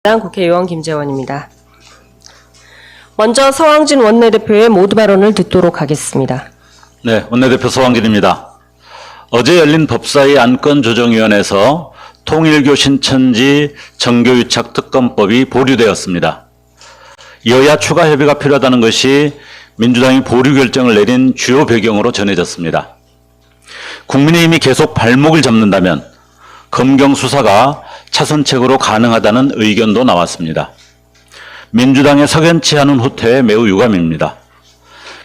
자유한국당 국회의원 김재원입니다. 먼저 서왕진 원내대표의 모두 발언을 듣도록 하겠습니다. 네, 원내대표 서왕진입니다. 어제 열린 법사위 안건조정위원회에서 통일교 신천지 정교유착 특검법이 보류되었습니다. 여야 추가 협의가 필요하다는 것이 민주당이 보류 결정을 내린 주요 배경으로 전해졌습니다. 국민의힘이 계속 발목을 잡는다면 검경 수사가 차선책으로 가능하다는 의견도 나왔습니다. 민주당의 석연치 않은 후퇴에 매우 유감입니다.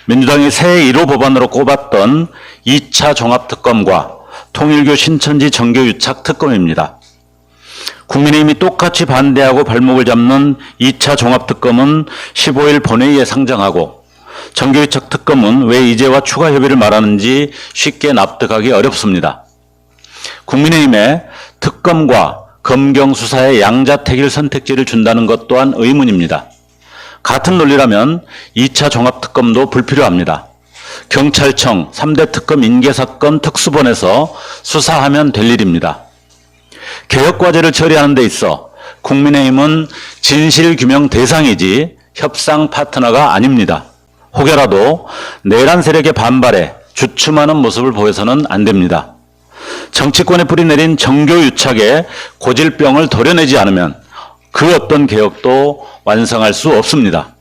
민주당이 새해 1호 법안으로 꼽았던 2차 종합특검과 통일교 신천지 정교유착 특검입니다. 국민의힘이 똑같이 반대하고 발목을 잡는 2차 종합특검은 15일 본회의에 상정하고 정교유착 특검은 왜 이제와 추가 협의를 말하는지 쉽게 납득하기 어렵습니다. 국민의힘에 특검과 검경 수사의 양자택일 선택지를 준다는 것 또한 의문입니다. 같은 논리라면 2차 종합특검도 불필요합니다. 경찰청 3대 특검 인계사건 특수본에서 수사하면 될 일입니다. 개혁과제를 처리하는 데 있어 국민의힘은 진실규명 대상이지 협상 파트너가 아닙니다. 혹여라도 내란 세력의 반발에 주춤하는 모습을 보여서는 안 됩니다. 정치권에 뿌리내린 정교유착의 고질병을 도려내지 않으면 그 어떤 개혁도 완성할 수 없습니다.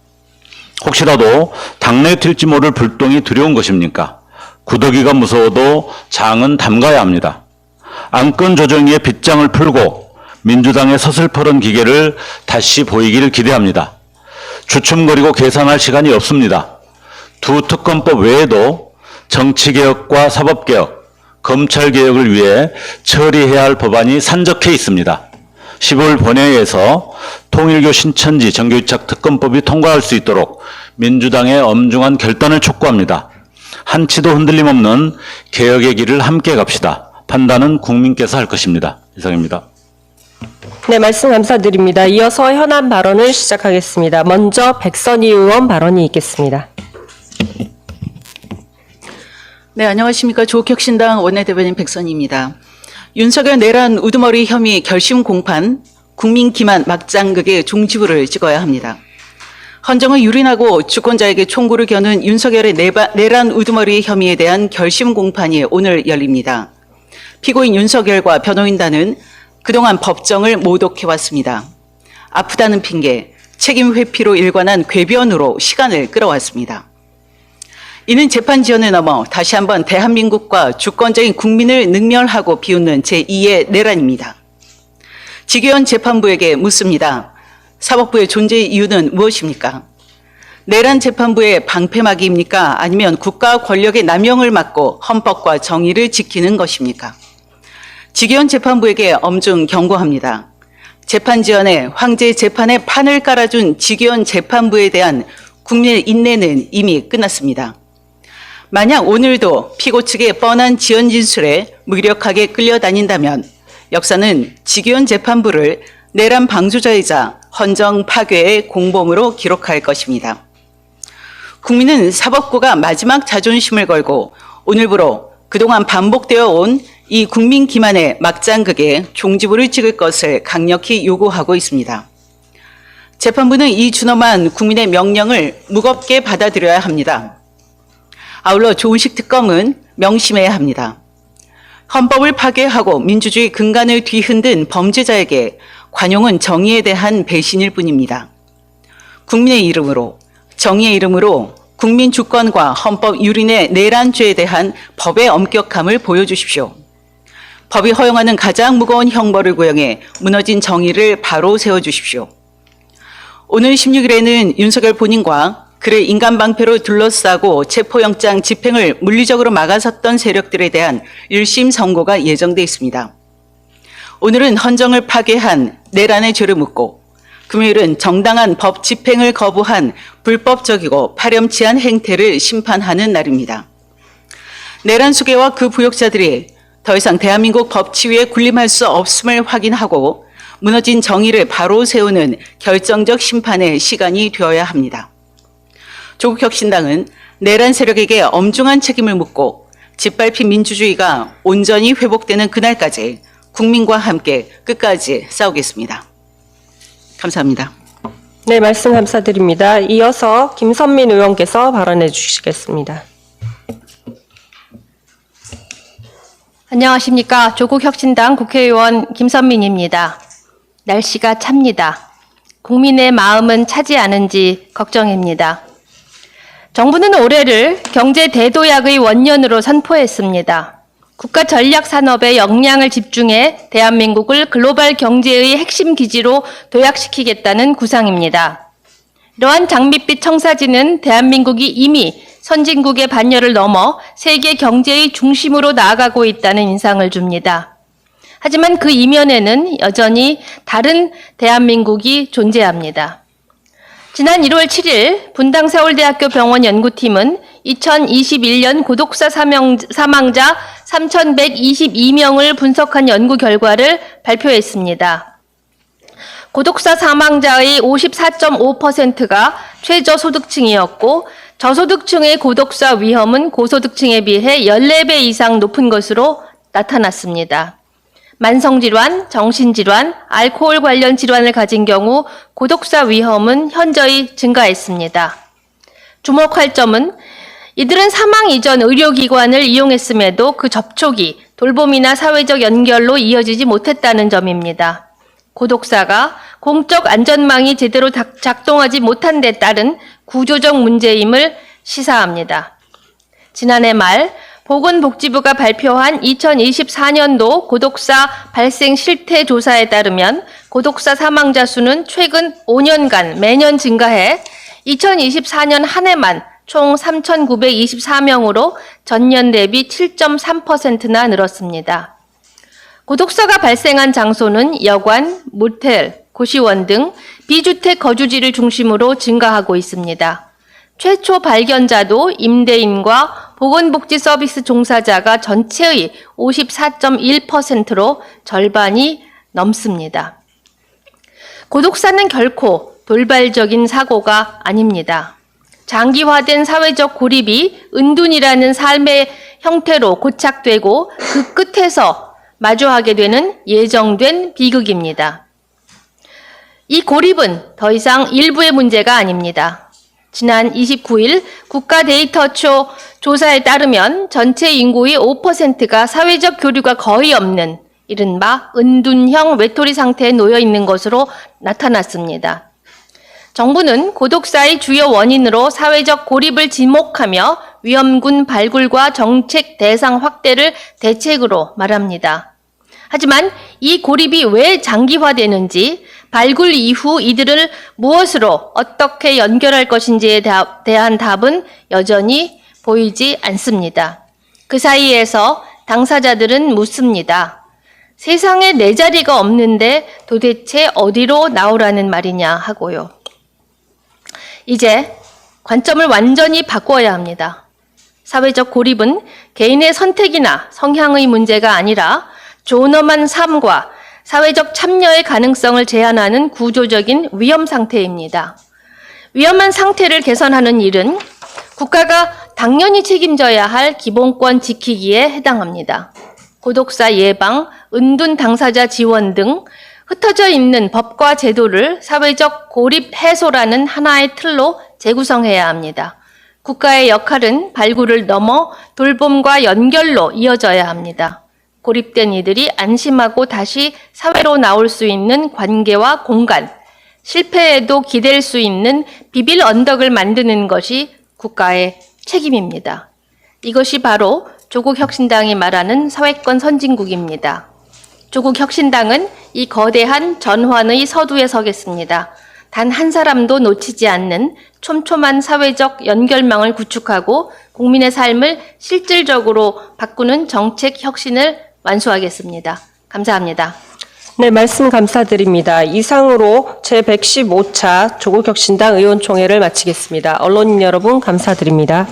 혹시라도 당내 튈지 모를 불똥이 두려운 것입니까? 구더기가 무서워도 장은 담가야 합니다. 안건조정위의 빗장을 풀고 민주당의 서슬퍼런 기계를 다시 보이기를 기대합니다. 주춤거리고 계산할 시간이 없습니다. 두 특검법 외에도 정치개혁과 사법개혁, 검찰개혁을 위해 처리해야 할 법안이 산적해 있습니다. 15일 본회의에서 통일교 신천지 정교유착 특검법이 통과할 수 있도록 민주당의 엄중한 결단을 촉구합니다. 한치도 흔들림 없는 개혁의 길을 함께 갑시다. 판단은 국민께서 할 것입니다. 이상입니다. 네, 말씀 감사드립니다. 이어서 현안 발언을 시작하겠습니다. 먼저 백선희 의원 발언이 있겠습니다. 네, 안녕하십니까. 조국혁신당 원내대변인 백선희입니다. 윤석열 내란 우두머리 혐의 결심 공판, 국민 기만 막장극의 종지부를 찍어야 합니다. 헌정을 유린하고 주권자에게 총구를 겨눈 윤석열의 내란 우두머리 혐의에 대한 결심 공판이 오늘 열립니다. 피고인 윤석열과 변호인단은 그동안 법정을 모독해왔습니다. 아프다는 핑계, 책임 회피로 일관한 궤변으로 시간을 끌어왔습니다. 이는 재판 지연을 넘어 다시 한번 대한민국과 주권자인 국민을 능멸하고 비웃는 제2의 내란입니다. 지기현 재판부에게 묻습니다. 사법부의 존재의 이유는 무엇입니까? 내란 재판부의 방패막이입니까? 아니면 국가 권력의 남용을 막고 헌법과 정의를 지키는 것입니까? 지기현 재판부에게 엄중 경고합니다. 재판 지연에 황제 재판에 판을 깔아준 지기현 재판부에 대한 국민의 인내는 이미 끝났습니다. 만약 오늘도 피고 측의 뻔한 지연 진술에 무기력하게 끌려다닌다면 역사는 지기현 재판부를 내란 방조자이자 헌정 파괴의 공범으로 기록할 것입니다. 국민은 사법부가 마지막 자존심을 걸고 오늘부로 그동안 반복되어 온 이 국민 기만의 막장극에 종지부를 찍을 것을 강력히 요구하고 있습니다. 재판부는 이 준엄한 국민의 명령을 무겁게 받아들여야 합니다. 아울러 조은식 특검은 명심해야 합니다. 헌법을 파괴하고 민주주의 근간을 뒤흔든 범죄자에게 관용은 정의에 대한 배신일 뿐입니다. 국민의 이름으로, 정의의 이름으로 국민 주권과 헌법 유린의 내란죄에 대한 법의 엄격함을 보여주십시오. 법이 허용하는 가장 무거운 형벌을 구형해 무너진 정의를 바로 세워주십시오. 오늘 16일에는 윤석열 본인과 그를 인간방패로 둘러싸고 체포영장 집행을 물리적으로 막아섰던 세력들에 대한 1심 선고가 예정돼 있습니다. 오늘은 헌정을 파괴한 내란의 죄를 묻고 금요일은 정당한 법 집행을 거부한 불법적이고 파렴치한 행태를 심판하는 날입니다. 내란 수괴와 그 부역자들이 더 이상 대한민국 법치위에 군림할 수 없음을 확인하고 무너진 정의를 바로 세우는 결정적 심판의 시간이 되어야 합니다. 조국혁신당은 내란 세력에게 엄중한 책임을 묻고 짓밟힌 민주주의가 온전히 회복되는 그날까지 국민과 함께 끝까지 싸우겠습니다. 감사합니다. 네, 말씀 감사드립니다. 이어서 김선민 의원께서 발언해 주시겠습니다. 안녕하십니까. 조국혁신당 국회의원 김선민입니다. 날씨가 찹니다. 국민의 마음은 차지 않은지 걱정입니다. 정부는 올해를 경제 대도약의 원년으로 선포했습니다. 국가 전략 산업의 역량을 집중해 대한민국을 글로벌 경제의 핵심 기지로 도약시키겠다는 구상입니다. 이러한 장밋빛 청사진은 대한민국이 이미 선진국의 반열을 넘어 세계 경제의 중심으로 나아가고 있다는 인상을 줍니다. 하지만 그 이면에는 여전히 다른 대한민국이 존재합니다. 지난 1월 7일 분당 서울대학교 병원 연구팀은 2021년 고독사 사망자 3,122명을 분석한 연구 결과를 발표했습니다. 고독사 사망자의 54.5%가 최저소득층이었고 저소득층의 고독사 위험은 고소득층에 비해 14배 이상 높은 것으로 나타났습니다. 만성질환, 정신질환, 알코올 관련 질환을 가진 경우 고독사 위험은 현저히 증가했습니다. 주목할 점은 이들은 사망 이전 의료기관을 이용했음에도 그 접촉이 돌봄이나 사회적 연결로 이어지지 못했다는 점입니다. 고독사가 공적 안전망이 제대로 작동하지 못한 데 따른 구조적 문제임을 시사합니다. 지난해 말 보건복지부가 발표한 2024년도 고독사 발생 실태 조사에 따르면 고독사 사망자 수는 최근 5년간 매년 증가해 2024년 한 해만 총 3,924명으로 전년 대비 7.3%나 늘었습니다. 고독사가 발생한 장소는 여관, 모텔, 고시원 등 비주택 거주지를 중심으로 증가하고 있습니다. 최초 발견자도 임대인과 보건복지 서비스 종사자가 전체의 54.1%로 절반이 넘습니다. 고독사는 결코 돌발적인 사고가 아닙니다. 장기화된 사회적 고립이 은둔이라는 삶의 형태로 고착되고 그 끝에서 마주하게 되는 예정된 비극입니다. 이 고립은 더 이상 일부의 문제가 아닙니다. 지난 29일 국가데이터처 조사에 따르면 전체 인구의 5%가 사회적 교류가 거의 없는 이른바 은둔형 외톨이 상태에 놓여 있는 것으로 나타났습니다. 정부는 고독사의 주요 원인으로 사회적 고립을 지목하며 위험군 발굴과 정책 대상 확대를 대책으로 말합니다. 하지만 이 고립이 왜 장기화되는지, 발굴 이후 이들을 무엇으로 어떻게 연결할 것인지에 대한 답은 여전히 보이지 않습니다. 그 사이에서 당사자들은 묻습니다. 세상에 내 자리가 없는데 도대체 어디로 나오라는 말이냐 하고요. 이제 관점을 완전히 바꿔야 합니다. 사회적 고립은 개인의 선택이나 성향의 문제가 아니라 존엄한 삶과 사회적 참여의 가능성을 제한하는 구조적인 위험 상태입니다. 위험한 상태를 개선하는 일은 국가가 당연히 책임져야 할 기본권 지키기에 해당합니다. 고독사 예방, 은둔 당사자 지원 등 흩어져 있는 법과 제도를 사회적 고립 해소라는 하나의 틀로 재구성해야 합니다. 국가의 역할은 발굴을 넘어 돌봄과 연결로 이어져야 합니다. 고립된 이들이 안심하고 다시 사회로 나올 수 있는 관계와 공간, 실패에도 기댈 수 있는 비빌 언덕을 만드는 것이 국가의 책임입니다. 이것이 바로 조국 혁신당이 말하는 사회권 선진국입니다. 조국 혁신당은 이 거대한 전환의 서두에 서겠습니다. 단 한 사람도 놓치지 않는 촘촘한 사회적 연결망을 구축하고 국민의 삶을 실질적으로 바꾸는 정책 혁신을 완수하겠습니다. 감사합니다. 네, 말씀 감사드립니다. 이상으로 제115차 조국혁신당 의원총회를 마치겠습니다. 언론인 여러분 감사드립니다.